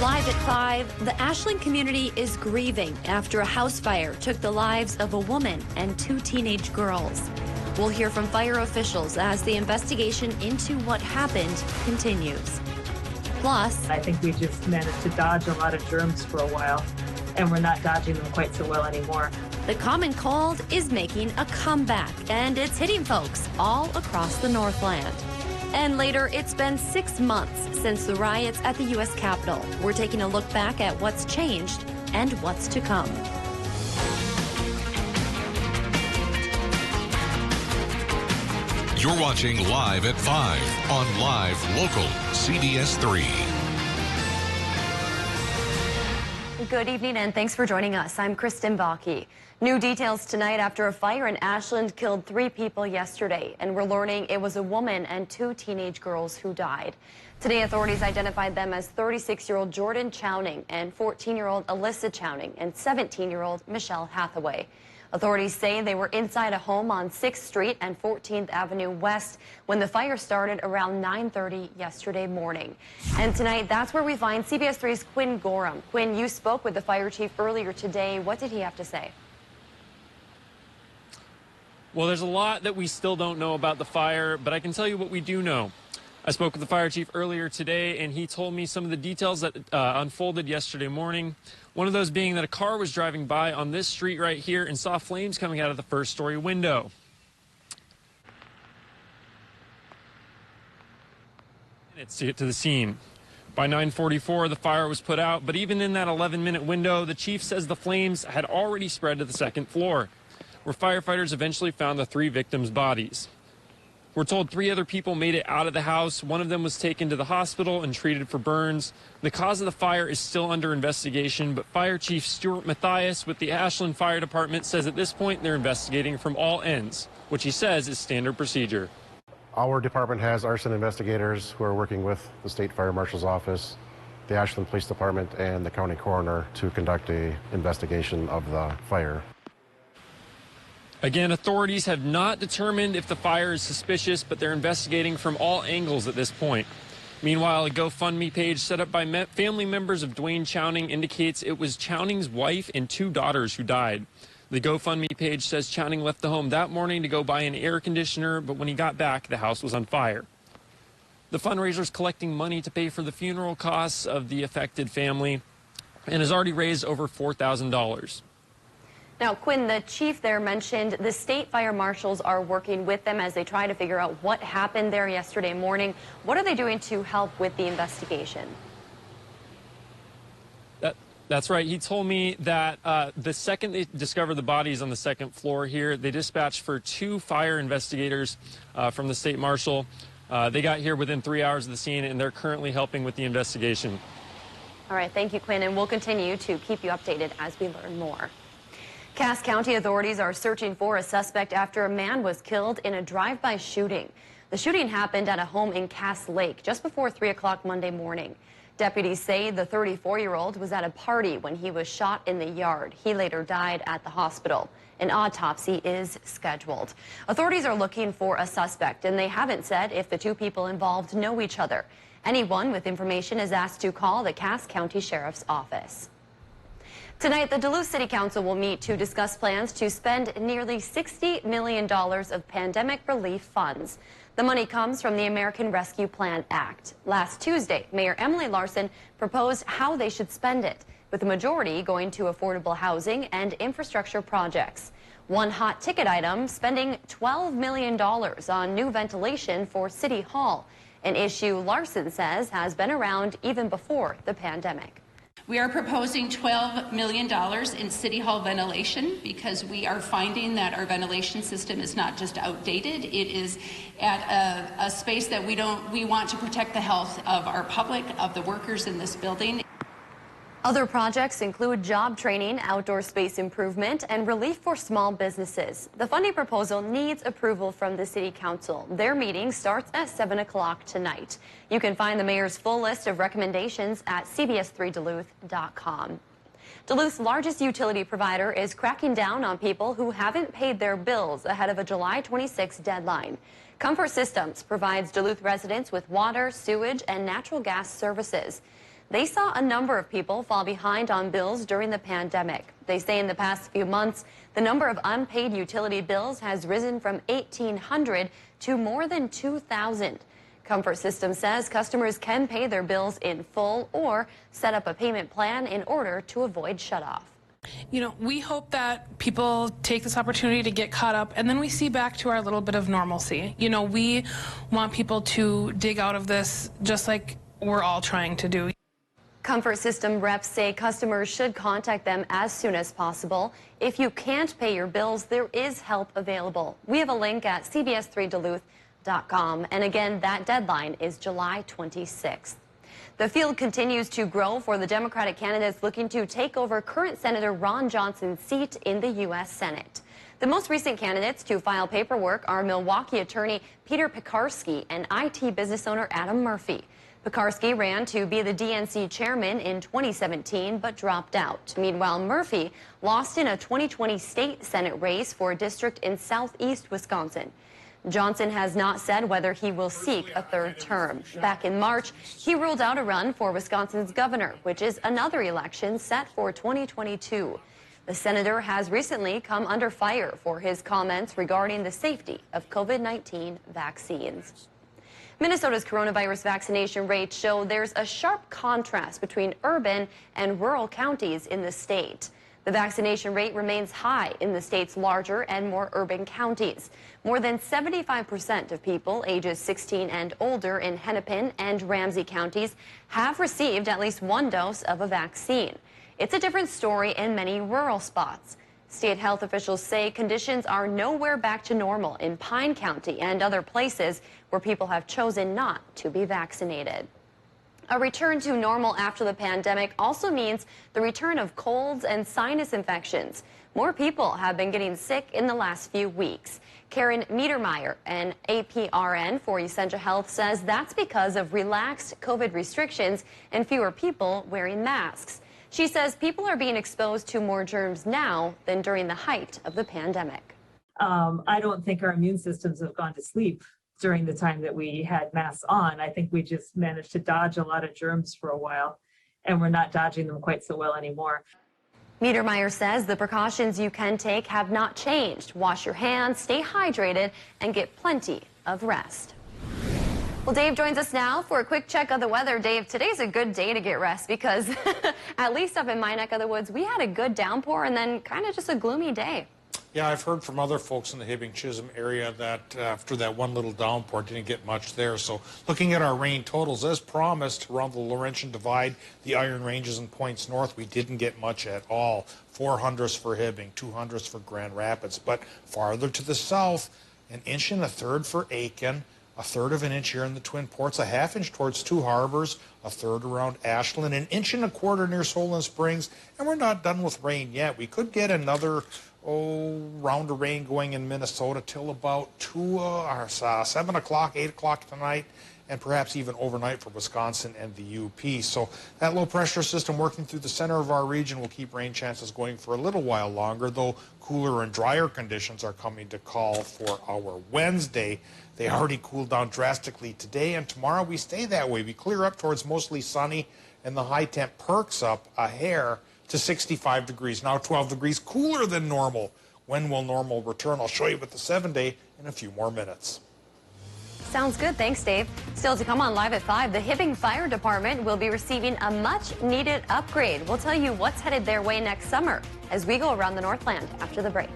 Live at 5, the Ashland community is grieving after a house fire took the lives of a woman and 2 teenage girls. We'll hear from fire officials as the investigation into what happened continues. Plus, I think we just managed to dodge a lot of germs for a while, and we're not dodging them quite so well anymore. the common cold is making a comeback, and it's hitting folks all across the Northland. And later, it's been 6 months since the riots at the U.S. Capitol. We're taking a look back at what's changed and what's to come. You're watching Live at 5 on Live Local CBS3. Good evening and thanks for joining us. I'm Kristen Bakke. New details tonight after a fire in Ashland killed 3 people yesterday, and we're learning it was a woman and 2 teenage girls who died. Today, authorities identified them as 36-year-old Jordan Chowning and 14-year-old Alyssa Chowning and 17-year-old Michelle Hathaway. Authorities say they were inside a home on 6th Street and 14th Avenue West when the fire started around 9:30 yesterday morning. And tonight, that's where we find CBS3's Quinn Gorham. Quinn, you spoke with the fire chief earlier today. What did he have to say? Well, there's a lot that we still don't know about the fire, but I can tell you what we do know. I spoke with the fire chief earlier today, and he told me some of the details that unfolded yesterday morning. One of those being that a car was driving by on this street right here and saw flames coming out of the first-story window. To get to the scene. By 9:44, the fire was put out, but even in that 11-minute window, the chief says the flames had already spread to the 2nd floor, where firefighters eventually found the 3 victims' bodies. We're told 3 other people made it out of the house. One of them was taken to the hospital and treated for burns. The cause of the fire is still under investigation, but Fire Chief Stuart Matthias with the Ashland Fire Department says at this point they're investigating from all ends, which he says is standard procedure. Our department has arson investigators who are working with the State Fire Marshal's Office, the Ashland Police Department, and the County Coroner to conduct an investigation of the fire. Again, authorities have not determined if the fire is suspicious, but they're investigating from all angles at this point. Meanwhile, a GoFundMe page set up by family members of Dwayne Chowning indicates it was Chowning's wife and 2 daughters who died. The GoFundMe page says Chowning left the home that morning to go buy an air conditioner, but when he got back, the house was on fire. The fundraiser is collecting money to pay for the funeral costs of the affected family and has already raised over $4,000. Now, Quinn, the chief there mentioned the state fire marshals are working with them as they try to figure out what happened there yesterday morning. What are they doing to help with the investigation? That's right. He told me that the second they discovered the bodies on the 2nd floor here, they dispatched for 2 fire investigators from the state marshal. They got here within 3 hours of the scene, and they're currently helping with the investigation. All right. Thank you, Quinn, and we'll continue to keep you updated as we learn more. Cass County authorities are searching for a suspect after a man was killed in a drive-by shooting. The shooting happened at a home in Cass Lake just before 3 o'clock Monday morning. Deputies say the 34-year-old was at a party when he was shot in the yard. He later died at the hospital. An autopsy is scheduled. Authorities are looking for a suspect, and they haven't said if the 2 people involved know each other. Anyone with information is asked to call the Cass County Sheriff's Office. Tonight, the Duluth City Council will meet to discuss plans to spend nearly $60 million of pandemic relief funds. The money comes from the American Rescue Plan Act. Last Tuesday, Mayor Emily Larson proposed how they should spend it, with the majority going to affordable housing and infrastructure projects. One hot ticket item, spending $12 million on new ventilation for City Hall, an issue Larson says has been around even before the pandemic. We are proposing $12 million in City Hall ventilation because we are finding that our ventilation system is not just outdated, it is at a space that we want to protect the health of our public, of the workers in this building. Other projects include job training, outdoor space improvement, and relief for small businesses. The funding proposal needs approval from the City Council. Their meeting starts at 7 o'clock tonight. You can find the mayor's full list of recommendations at CBS3Duluth.com. Duluth's largest utility provider is cracking down on people who haven't paid their bills ahead of a July 26 deadline. Comfort Systems provides Duluth residents with water, sewage, and natural gas services. They saw a number of people fall behind on bills during the pandemic. They say in the past few months, the number of unpaid utility bills has risen from 1,800 to more than 2,000. Comfort Systems says customers can pay their bills in full or set up a payment plan in order to avoid shutoff. You know, we hope that people take this opportunity to get caught up, and then we see back to our little bit of normalcy. You know, we want people to dig out of this just like we're all trying to do. Comfort System reps say customers should contact them as soon as possible. If you can't pay your bills, there is help available. We have a link at CBS3Duluth.com, and again, that deadline is July 26th. The field continues to grow for the Democratic candidates looking to take over current Senator Ron Johnson's seat in the U.S. Senate. The most recent candidates to file paperwork are Milwaukee attorney Peter Pekarsky and IT business owner Adam Murphy. Pekarsky ran to be the DNC chairman in 2017 but dropped out. Meanwhile, Murphy lost in a 2020 state Senate race for a district in southeast Wisconsin. Johnson has not said whether he will seek a third term. Back in March, he ruled out a run for Wisconsin's governor, which is another election set for 2022. The senator has recently come under fire for his comments regarding the safety of COVID-19 vaccines. Minnesota's coronavirus vaccination rates show there's a sharp contrast between urban and rural counties in the state. The vaccination rate remains high in the state's larger and more urban counties. More than 75% of people ages 16 and older in Hennepin and Ramsey counties have received at least one dose of a vaccine. It's a different story in many rural spots. State health officials say conditions are nowhere back to normal in Pine County and other places where people have chosen not to be vaccinated. A return to normal after the pandemic also means the return of colds and sinus infections. More people have been getting sick in the last few weeks. Karen Niedermeyer, an APRN for Essentia Health, says that's because of relaxed COVID restrictions and fewer people wearing masks. She says people are being exposed to more germs now than during the height of the pandemic. I don't think our immune systems have gone to sleep during the time that we had masks on. I think we just managed to dodge a lot of germs for a while, and we're not dodging them quite so well anymore. Niedermeyer says the precautions you can take have not changed. Wash your hands, stay hydrated, and get plenty of rest. Well, Dave joins us now for a quick check of the weather. Dave, today's a good day to get rest because at least up in my neck of the woods, we had a good downpour and then kind of just a gloomy day. Yeah, I've heard from other folks in the Hibbing-Chisholm area that after that one little downpour, didn't get much there. So looking at our rain totals, as promised, around the Laurentian Divide, the Iron Ranges and points north, we didn't get much at all. 400s for Hibbing, 200s for Grand Rapids. But farther to the south, 1 1/3 inches for Aitkin, 1/3 inch here in the Twin Ports, 1/2 inch towards Two Harbors, 1/3 around Ashland, 1.25 inches near Solon Springs, and we're not done with rain yet. We could get another round of rain going in Minnesota till about 7 o'clock, 8 o'clock tonight, and perhaps even overnight for Wisconsin and the UP. So that low pressure system working through the center of our region will keep rain chances going for a little while longer, though cooler and drier conditions are coming to call for our Wednesday. They already cooled down drastically today, and tomorrow we stay that way. We clear up towards mostly sunny, and the high temp perks up a hair to 65 degrees, now 12 degrees cooler than normal. When will normal return? I'll show you with the 7-day in a few more minutes. Sounds good. Thanks, Dave. Still to come on Live at 5, the Hibbing Fire Department will be receiving a much-needed upgrade. We'll tell you what's headed their way next summer as we go around the Northland after the break.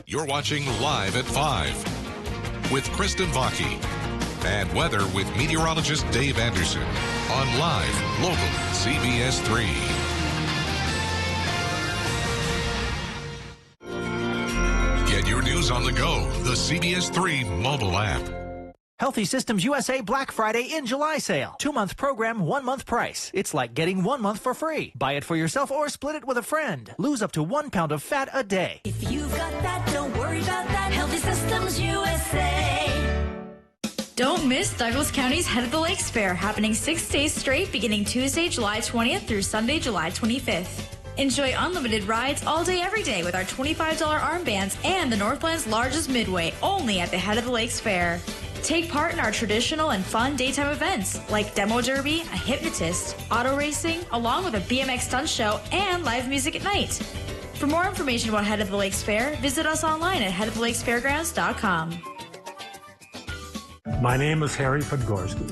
You're watching Live at 5 with Kristen Vaki and weather with meteorologist Dave Anderson on Live Local CBS 3. Get your news on the go, the CBS 3 mobile app. Healthy Systems USA Black Friday in July sale. 2-month program, 1-month price. It's like getting 1 month for free. Buy it for yourself or split it with a friend. Lose up to 1 pound of fat a day. If you've got that, don't worry about that. Healthy Systems USA. Don't miss Douglas County's Head of the Lakes Fair, happening 6 days straight, beginning Tuesday, July 20th through Sunday, July 25th. Enjoy unlimited rides all day, every day with our $25 armbands and the Northland's largest midway, only at the Head of the Lakes Fair. Take part in our traditional and fun daytime events like demo derby, a hypnotist, auto racing, along with a BMX stunt show and live music at night. For more information about Head of the Lakes Fair, visit us online at headofthelakefairgrounds.com. My name is Harry Podgorski,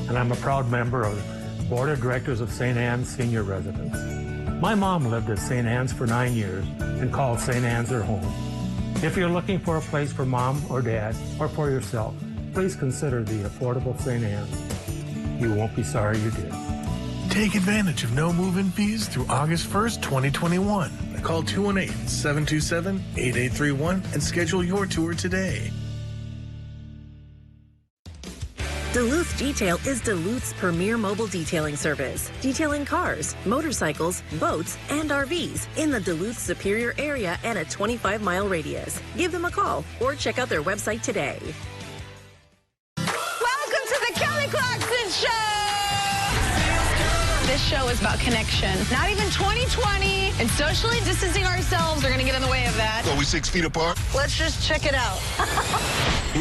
and I'm a proud member of the Board of Directors of St. Anne's Senior Residence. My mom lived at St. Anne's for 9 years and called St. Anne's her home. If you're looking for a place for mom or dad or for yourself, please consider the affordable St. Anne's. You won't be sorry you did. Take advantage of no move-in fees through August 1st, 2021. Call 218-727-8831 and schedule your tour today. Duluth Detail is Duluth's premier mobile detailing service, detailing cars, motorcycles, boats, and RVs in the Duluth Superior area and a 25-mile radius. Give them a call or check out their website today. Welcome to the Kelly Clarkson Show! This show is about connection. Not even 2020 and socially distancing ourselves are going to get in the way of that. Are we 6 feet apart? Let's just check it out.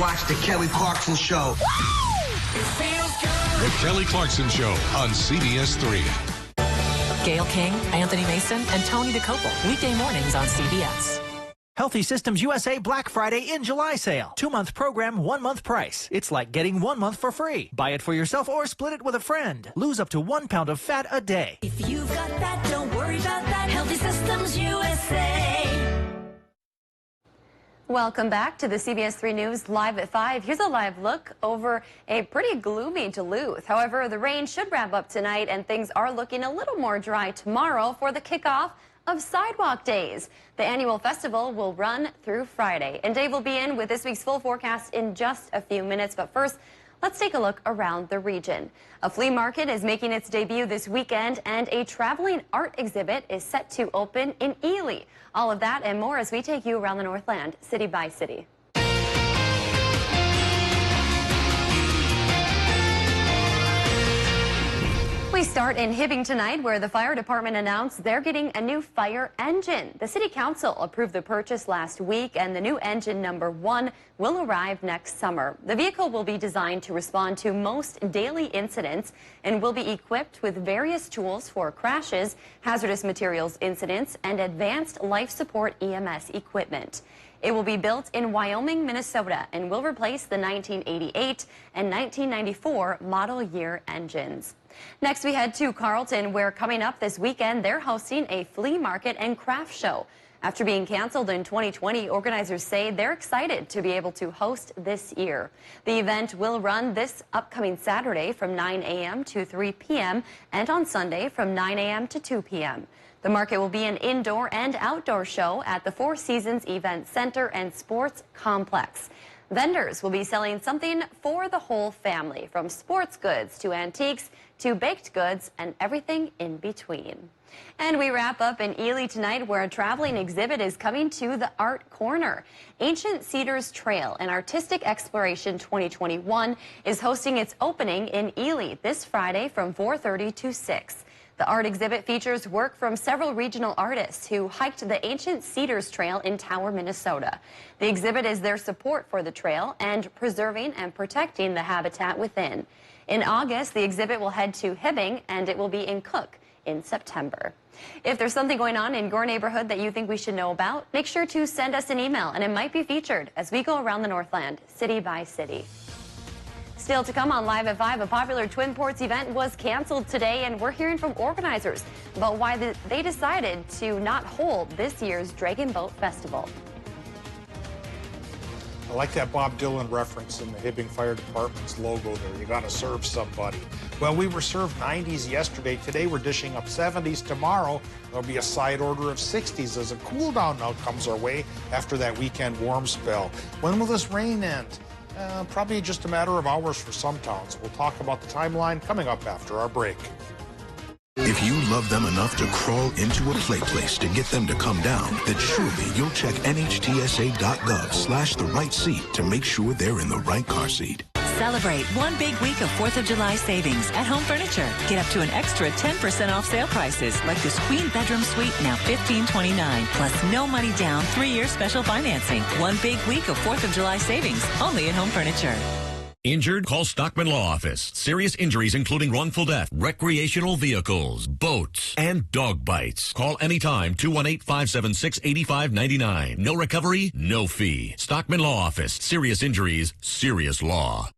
Watch the Kelly Clarkson Show. The Kelly Clarkson Show on CBS3. Gail King, Anthony Mason, and Tony DeCoppel. Weekday mornings on CBS. Healthy Systems USA Black Friday in July sale. 2-month program, 1-month price. It's like getting 1 month for free. Buy it for yourself or split it with a friend. Lose up to 1 pound of fat a day. If you've got that, don't worry about that. Healthy Systems USA. Welcome back to the CBS3 News Live at 5. Here's a live look over a pretty gloomy Duluth. However, the rain should wrap up tonight and things are looking a little more dry tomorrow for the kickoff of Sidewalk Days. The annual festival will run through Friday. And Dave will be in with this week's full forecast in just a few minutes. But first, let's take a look around the region. A flea market is making its debut this weekend, and a traveling art exhibit is set to open in Ely. All of that and more as we take you around the Northland, city by city. We start in Hibbing tonight, where the fire department announced they're getting a new fire engine. The city council approved the purchase last week, and the new engine number 1 will arrive next summer. The vehicle will be designed to respond to most daily incidents and will be equipped with various tools for crashes, hazardous materials incidents, and advanced life support EMS equipment. It will be built in Wyoming, Minnesota, and will replace the 1988 and 1994 model year engines. Next, we head to Carlton, where coming up this weekend, they're hosting a flea market and craft show. After being canceled in 2020, organizers say they're excited to be able to host this year. The event will run this upcoming Saturday from 9 a.m. to 3 p.m. and on Sunday from 9 a.m. to 2 p.m. The market will be an indoor and outdoor show at the Four Seasons Event Center and Sports Complex. Vendors will be selling something for the whole family, from sports goods to antiques to baked goods and everything in between. And we wrap up in Ely tonight, where a traveling exhibit is coming to the Art Corner. Ancient Cedars Trail and Artistic Exploration 2021 is hosting its opening in Ely this Friday from 4:30 to 6. The art exhibit features work from several regional artists who hiked the Ancient Cedars Trail in Tower, Minnesota. The exhibit is their support for the trail and preserving and protecting the habitat within. In August, the exhibit will head to Hibbing, and it will be in Cook in September. If there's something going on in your neighborhood that you think we should know about, make sure to send us an email, and it might be featured as we go around the Northland, city by city. Still to come on Live at 5, a popular Twin Ports event was canceled today, and we're hearing from organizers about why they decided to not hold this year's Dragon Boat Festival. I like that Bob Dylan reference in the Hibbing Fire Department's logo there. You got to serve somebody. Well, we were served 90s yesterday. Today we're dishing up 70s. Tomorrow there'll be a side order of 60s as a cool down now comes our way after that weekend warm spell. When will this rain end? Probably just a matter of hours for some towns. We'll talk about the timeline coming up after our break. If you love them enough to crawl into a play place to get them to come down, then surely you'll check NHTSA.gov/the right seat to make sure they're in the right car seat. Celebrate 1 big week of 4th of July savings at Home Furniture. Get up to an extra 10% off sale prices, like this queen bedroom suite, now $1529, plus no money down, 3-year special financing. 1 big week of 4th of July savings, only at Home Furniture. Injured? Call Stockman Law Office. Serious injuries including wrongful death, recreational vehicles, boats, and dog bites. Call anytime, 218-576-8599. No recovery, no fee. Stockman Law Office. Serious injuries, serious law.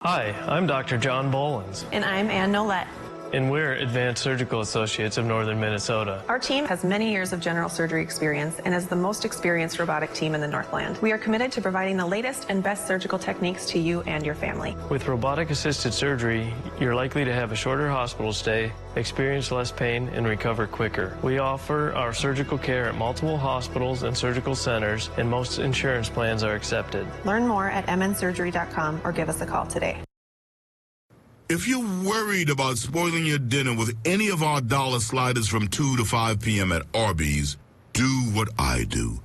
Hi, I'm Dr. John Bolins. And I'm Ann Nolette. And we're Advanced Surgical Associates of Northern Minnesota. Our team has many years of general surgery experience and is the most experienced robotic team in the Northland. We are committed to providing the latest and best surgical techniques to you and your family. With robotic-assisted surgery, you're likely to have a shorter hospital stay, experience less pain, and recover quicker. We offer our surgical care at multiple hospitals and surgical centers, and most insurance plans are accepted. Learn more at mnsurgery.com or give us a call today. If you're worried about spoiling your dinner with any of our dollar sliders from 2 to 5 p.m. at Arby's, do what I do.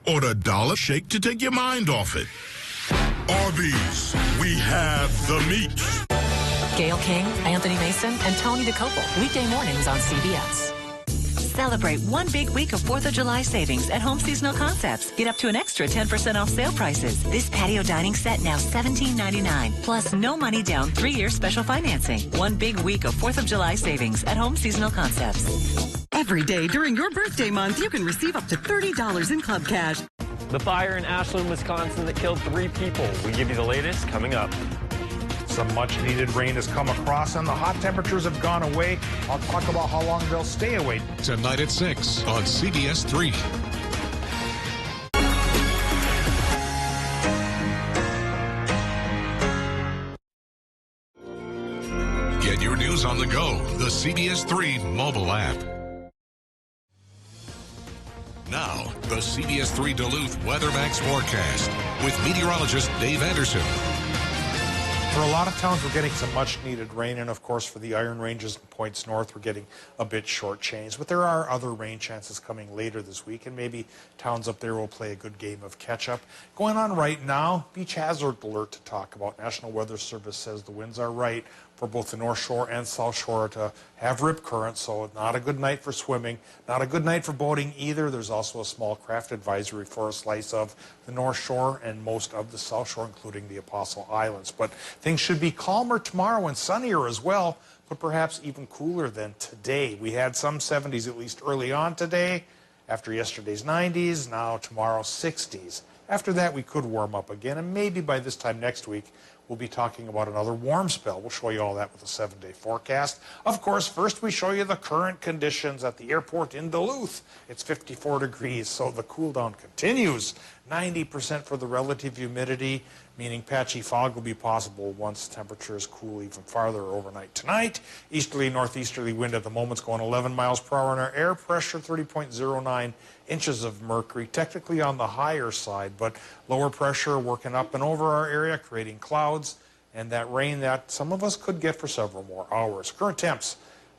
Order a dollar shake to take your mind off it. Arby's, we have the meat. Gail King, Anthony Mason, and Tony DeCoppel. Weekday mornings on CBS. Celebrate one big week of 4th of July savings at Home Seasonal Concepts. Get up to an extra 10% off sale prices. This patio dining set now $17.99. Plus no money down 3-year special financing. One big week of 4th of July savings at Home Seasonal Concepts. Every day during your birthday month, you can receive up to $30 in club cash. The fire in Ashland, Wisconsin that killed 3 people. We give you the latest coming up. Some much-needed rain has come across, and the hot temperatures have gone away. I'll talk about how long they'll stay away. Tonight at 6 on CBS3. Get your news on the go. The CBS3 mobile app. Now, the CBS3 Duluth WeatherMax forecast with meteorologist Dave Anderson. For a lot of towns, we're getting some much-needed rain, and of course, for the Iron Ranges and points north, we're getting a bit shortchanged. But there are other rain chances coming later this week, and maybe towns up there will play a good game of catch-up. Going on right now, beach hazard alert to talk about. National Weather Service says the winds are right for both the North Shore and South Shore to have rip currents, so not a good night for swimming, not a good night for boating either. There's also a small craft advisory for a slice of the North Shore and most of the South Shore, including the Apostle Islands. But things should be calmer tomorrow and sunnier as well, but perhaps even cooler than today. We had some 70s at least early on today, after yesterday's 90s, now tomorrow 60s. After that, we could warm up again, and maybe by this time next week, we'll be talking about another warm spell. We'll show you all that with a 7-day forecast. Of course, first we show you the current conditions at the airport in Duluth. It's 54 degrees, so the cool down continues. 90% for the relative humidity, meaning patchy fog will be possible once temperatures cool even farther overnight tonight. Easterly, northeasterly wind at the moment's going 11 miles per hour, and our air pressure 30.09 inches of mercury, technically on the higher side, but lower pressure working up and over our area, creating clouds, and that rain that some of us could get for several more hours. Current temps,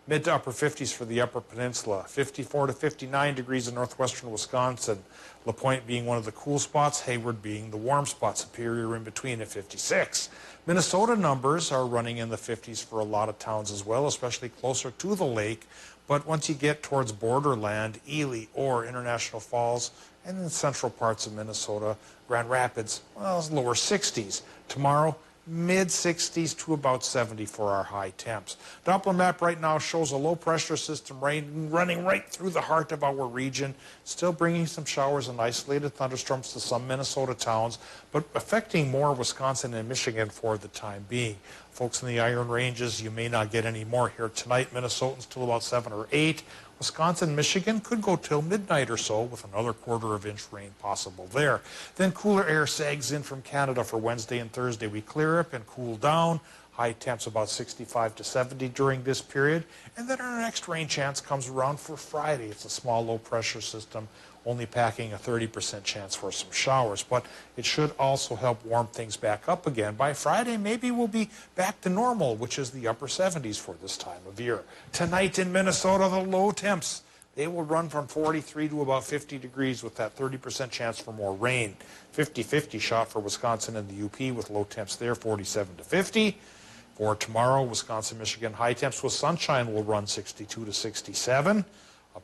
mid to upper 50s for the Upper Peninsula, 54 to 59 degrees in northwestern Wisconsin, LaPointe being one of the cool spots, Hayward being the warm spot, Superior in between at 56. Minnesota numbers are running in the 50s for a lot of towns as well, especially closer to the lake. But once you get towards borderland, Ely or International Falls, and in the central parts of Minnesota, Grand Rapids, well, it's lower 60s. Tomorrow, mid-60s to about 70 for our high temps. Doppler map right now shows a low-pressure system running right through the heart of our region, still bringing some showers and isolated thunderstorms to some Minnesota towns, but affecting more Wisconsin and Michigan for the time being. Folks in the Iron Ranges, you may not get any more here tonight. Minnesotans till about 7 or 8. Wisconsin, Michigan could go till midnight or so with another quarter-of-inch rain possible there. Then cooler air sags in from Canada for Wednesday and Thursday. We clear up and cool down. High temps about 65 to 70 during this period. And then our next rain chance comes around for Friday. It's a small low-pressure system, only packing a 30% chance for some showers. But it should also help warm things back up again. By Friday, maybe we'll be back to normal, which is the upper 70s for this time of year. Tonight in Minnesota, the low temps, they will run from 43 to about 50 degrees with that 30% chance for more rain. 50-50 shot for Wisconsin and the UP with low temps there, 47 to 50. For tomorrow, Wisconsin, Michigan, high temps with sunshine will run 62 to 67.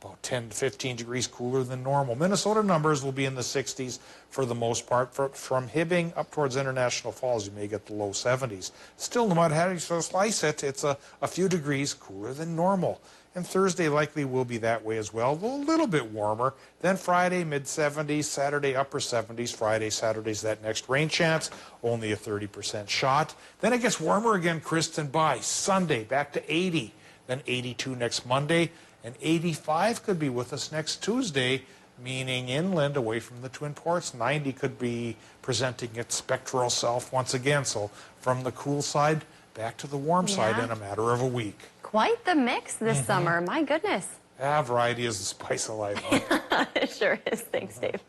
about 10 to 15 degrees cooler than normal. Minnesota numbers will be in the 60s for the most part. From Hibbing up towards International Falls, you may get the low 70s. Still, no matter how you slice it, it's a few degrees cooler than normal. And Thursday likely will be that way as well, though a little bit warmer. Then Friday, mid-70s, Saturday, upper 70s. Friday, Saturday's that next rain chance, only a 30% shot. Then it gets warmer again, Kristen, by Sunday, back to 80. Then 82 next Monday, and 85 could be with us next Tuesday, meaning inland, away from the Twin Ports. 90 could be presenting its spectral self once again. So from the cool side, back to the warm side in a matter of a week. Quite the mix this summer. My goodness. Variety is the spice of life. It sure is. Thanks, Dave.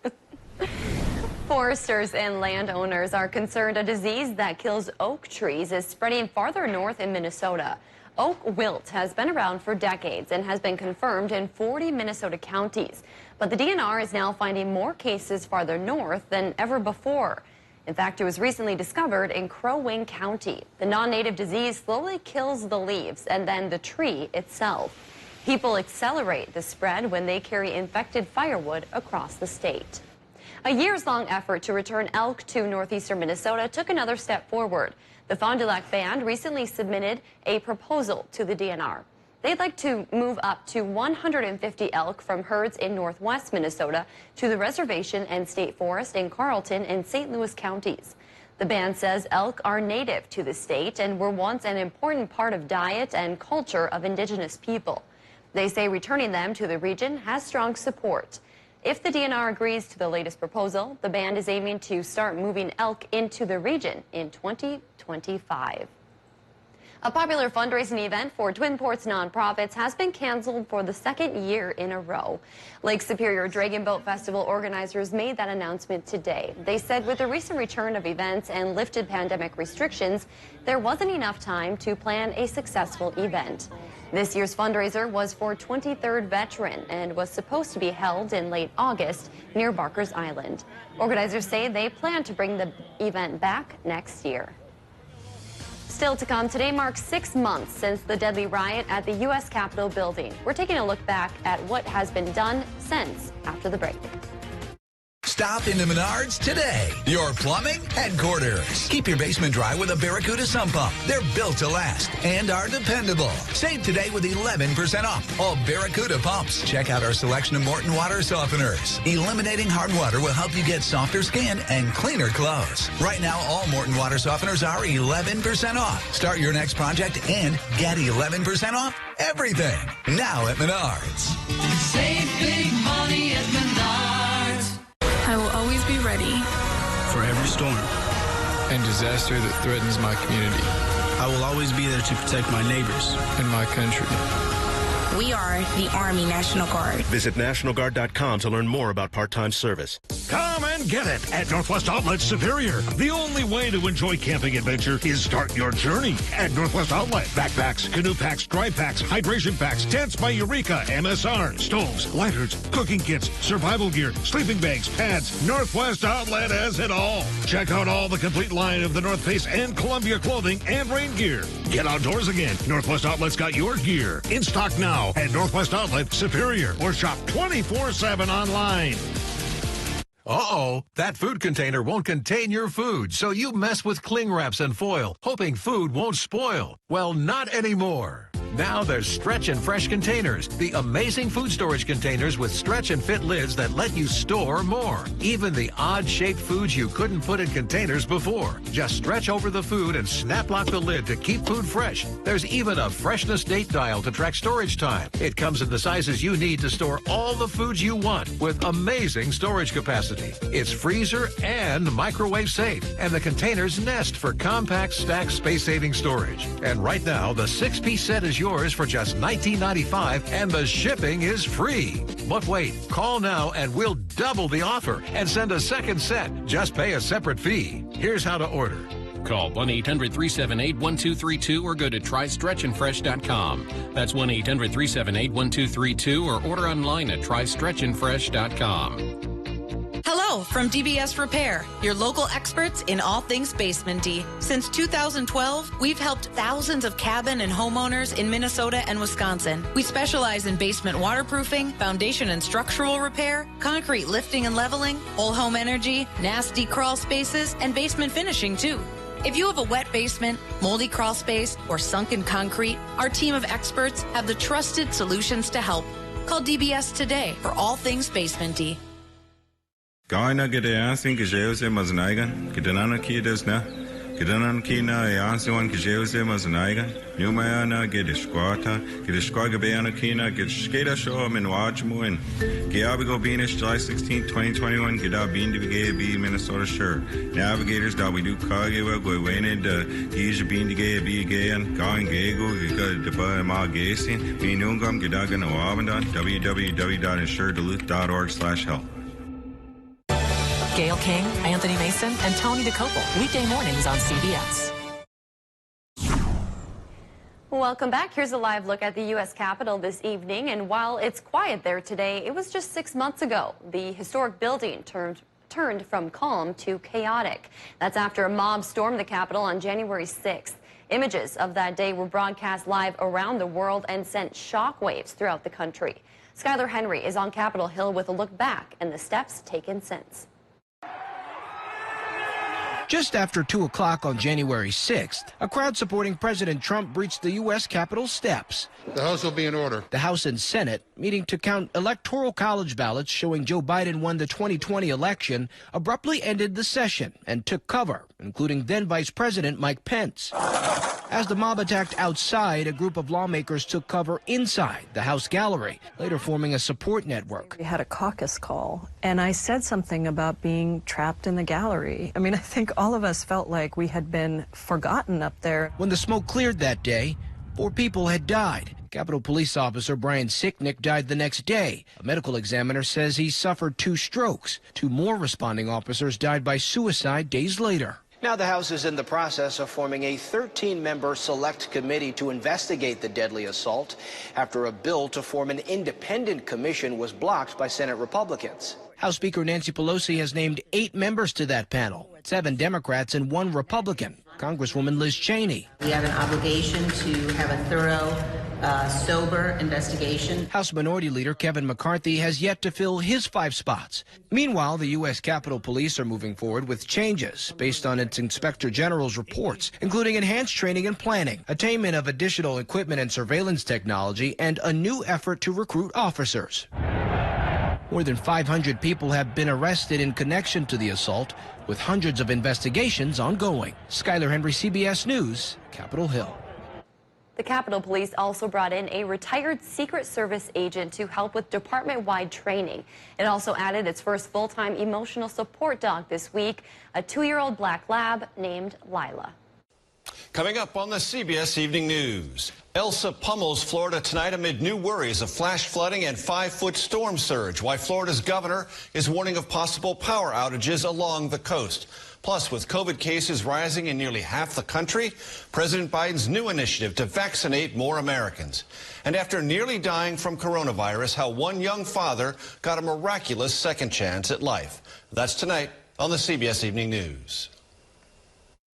Foresters and landowners are concerned a disease that kills oak trees is spreading farther north in Minnesota. Oak wilt has been around for decades and has been confirmed in 40 Minnesota counties. But the DNR is now finding more cases farther north than ever before. In fact, it was recently discovered in Crow Wing County. The non-native disease slowly kills the leaves and then the tree itself. People accelerate the spread when they carry infected firewood across the state. A years-long effort to return elk to northeastern Minnesota took another step forward. The Fond du Lac Band recently submitted a proposal to the DNR. They'd like to move up to 150 elk from herds in northwest Minnesota to the reservation and state forest in Carleton and St. Louis counties. The band says elk are native to the state and were once an important part of diet and culture of indigenous people. They say returning them to the region has strong support. If the DNR agrees to the latest proposal, the band is aiming to start moving elk into the region in 2025. A popular fundraising event for Twin Ports nonprofits has been canceled for the second year in a row. Lake Superior Dragon Boat Festival organizers made that announcement today. They said with the recent return of events and lifted pandemic restrictions, there wasn't enough time to plan a successful event. This year's fundraiser was for 23rd Veteran and was supposed to be held in late August near Barker's Island. Organizers say they plan to bring the event back next year. Still to come, today marks 6 months since the deadly riot at the U.S. Capitol building. We're taking a look back at what has been done since after the break. Stop into Menards today. Your plumbing headquarters. Keep your basement dry with a Barracuda sump pump. They're built to last and are dependable. Save today with 11% off all Barracuda pumps. Check out our selection of Morton water softeners. Eliminating hard water will help you get softer skin and cleaner clothes. Right now, all Morton water softeners are 11% off. Start your next project and get 11% off everything. Now at Menards. Save big money at Menards. I will always be ready for every storm and disaster that threatens my community. I will always be there to protect my neighbors and my country. We are the Army National Guard. Visit nationalguard.com to learn more about part-time service. Come and get it at Northwest Outlet Superior. The only way to enjoy camping adventure is start your journey at Northwest Outlet. Backpacks, canoe packs, dry packs, hydration packs, tents by Eureka, MSR, stoves, lighters, cooking kits, survival gear, sleeping bags, pads. Northwest Outlet has it all. Check out all the complete line of the North Face and Columbia clothing and rain gear. Get outdoors again. Northwest Outlet's got your gear in stock now at Northwest Outlet Superior, or shop 24/7 online. Uh-oh, that food container won't contain your food, so you mess with cling wraps and foil, hoping food won't spoil. Well, not anymore. Now there's Stretch and Fresh Containers, the amazing food storage containers with stretch and fit lids that let you store more. Even the odd-shaped foods you couldn't put in containers before. Just stretch over the food and snap lock the lid to keep food fresh. There's even a freshness date dial to track storage time. It comes in the sizes you need to store all the foods you want with amazing storage capacity. It's freezer and microwave safe, and the containers nest for compact, stacked, space-saving storage. And right now, the 6-piece set is yours for just $19.95, and the shipping is free. But wait, call now and we'll double the offer and send a second set. Just pay a separate fee. Here's how to order. Call 1-800-378-1232 or go to trystretchandfresh.com. That's 1-800-378-1232 or order online at trystretchandfresh.com. Hello from DBS Repair, your local experts in all things basement-y. Since 2012, we've helped thousands of cabin and homeowners in Minnesota and Wisconsin. We specialize in basement waterproofing, foundation and structural repair, concrete lifting and leveling, whole home energy, nasty crawl spaces, and basement finishing too. If you have a wet basement, moldy crawl space, or sunken concrete, our team of experts have the trusted solutions to help. Call DBS today for all things basement-y. Gaina get asin kjeuse maznaigan, kidanana kidesna, kidanan kina asin kjeuse maznaigan, numayana get squata, get squagabeana kina, get skata show min wajmuin, Giabigo Beanish, July 16, 2021, Gida Bean to be Minnesota Sure. Navigators that we do Kagewa, Gwene, Gija Bean to be gay and going Gago, Giga Ma Gasin, Minungam, Gidagan, Wabandan, www.insureduluth.org/help. Gail King, Anthony Mason, and Tony DeCopel. Weekday mornings on CBS. Welcome back. Here's a live look at the U.S. Capitol this evening. And while it's quiet there today, it was just 6 months ago. The historic building turned from calm to chaotic. That's after a mob stormed the Capitol on January 6th. Images of that day were broadcast live around the world and sent shockwaves throughout the country. Skylar Henry is on Capitol Hill with a look back and the steps taken since. Just after 2 o'clock on January 6th, a crowd supporting President Trump breached the U.S. Capitol steps. The House will be in order. The House and Senate, meeting to count Electoral College ballots showing Joe Biden won the 2020 election, abruptly ended the session and took cover, including then Vice President Mike Pence. As the mob attacked outside, a group of lawmakers took cover inside the House gallery, later forming a support network. We had a caucus call, and I said something about being trapped in the gallery. I mean, I think all of us felt like we had been forgotten up there. When the smoke cleared that day, 4 people had died. Capitol Police Officer Brian Sicknick died the next day. A medical examiner says he suffered 2 strokes. 2 more responding officers died by suicide days later. Now the House is in the process of forming a 13-member select committee to investigate the deadly assault after a bill to form an independent commission was blocked by Senate Republicans. House Speaker Nancy Pelosi has named 8 members to that panel, 7 Democrats and 1 Republican. Congresswoman Liz Cheney. We have an obligation to have a thorough, sober investigation. House Minority Leader Kevin McCarthy has yet to fill his 5 spots. Meanwhile, the U.S. Capitol Police are moving forward with changes based on its Inspector General's reports, including enhanced training and planning, attainment of additional equipment and surveillance technology, and a new effort to recruit officers. More than 500 people have been arrested in connection to the assault, with hundreds of investigations ongoing. Skylar Henry, CBS News, Capitol Hill. The Capitol Police also brought in a retired Secret Service agent to help with department-wide training. It also added its first full-time emotional support dog this week, a 2-year-old black lab named Lila. Coming up on the CBS Evening News, Elsa pummels Florida tonight amid new worries of flash flooding and 5-foot storm surge, why Florida's governor is warning of possible power outages along the coast. Plus, with COVID cases rising in nearly half the country, President Biden's new initiative to vaccinate more Americans. And after nearly dying from coronavirus, how one young father got a miraculous second chance at life. That's tonight on the CBS Evening News.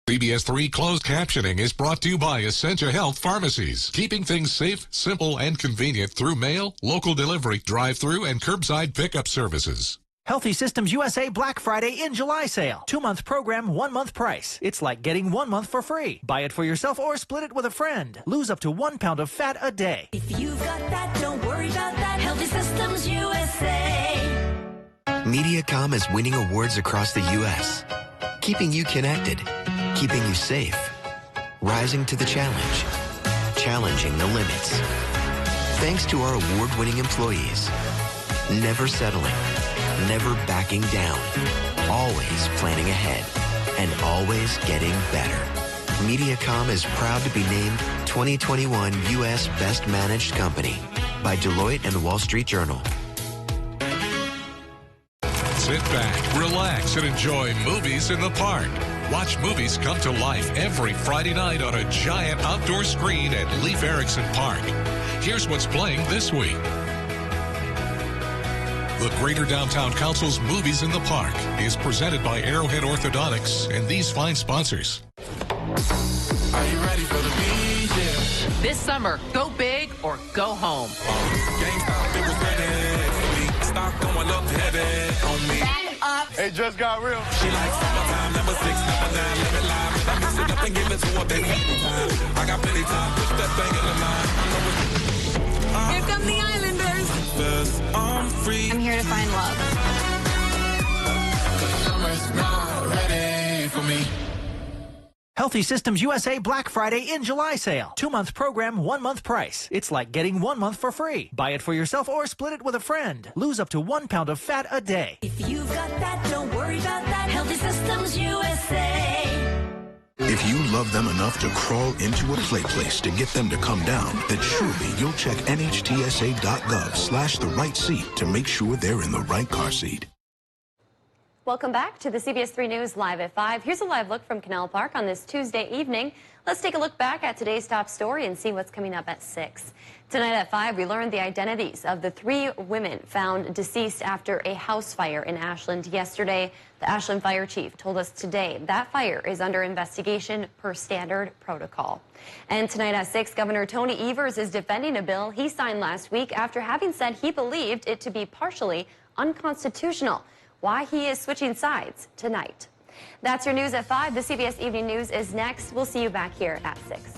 CBS3 closed captioning is brought to you by Essentia Health Pharmacies, keeping things safe, simple, and convenient through mail, local delivery, drive-through, and curbside pickup services. Healthy Systems USA Black Friday in July sale. 2-month program, 1-month price. It's like getting 1 month for free. Buy it for yourself or split it with a friend. Lose up to 1 pound of fat a day. If you've got that, don't worry about that. Healthy Systems USA. Mediacom is winning awards across the U.S., keeping you connected, keeping you safe, rising to the challenge, challenging the limits. Thanks to our award-winning employees, never settling, never backing down, always planning ahead, and always getting better. Mediacom is proud to be named 2021 U.S. Best Managed Company by Deloitte and the Wall Street Journal. Sit back, relax, and enjoy movies in the park. Watch movies come to life every Friday night on a giant outdoor screen at Leif Erikson Park. Here's what's playing this week. The Greater Downtown Council's Movies in the Park is presented by Arrowhead Orthodontics and these fine sponsors. Are you ready for the weekend? This summer, go big or go home. GameStop, it was ready for me. Stock going up heavy on me. Back up. It just got real. She likes summertime, number 6, number 9, live it live. And I mix it up and give it to her, baby, anytime. I got plenty time, push that thing in the line. Here come the Islanders. I'm free. I'm here to find love. Summer's not ready for me. Healthy Systems USA Black Friday in July sale. 2-month program, 1-month price. It's like getting 1 month for free. Buy it for yourself or split it with a friend. Lose up to 1 pound of fat a day. If you've got that, don't worry about that. Healthy Systems USA. If you love them enough to crawl into a play place to get them to come down, then surely you'll check nhtsa.gov/the right seat to make sure they're in the right car seat. Welcome back to the CBS3 News Live at 5. Here's a live look from Canal Park on this Tuesday evening. Let's take a look back at today's top story and see what's coming up at 6. Tonight at 5, we learned the identities of the 3 women found deceased after a house fire in Ashland yesterday. The Ashland Fire Chief told us today that fire is under investigation per standard protocol. And tonight at 6, Governor Tony Evers is defending a bill he signed last week after having said he believed it to be partially unconstitutional. Why he is switching sides tonight. That's your news at 5. The CBS Evening News is next. We'll see you back here at 6.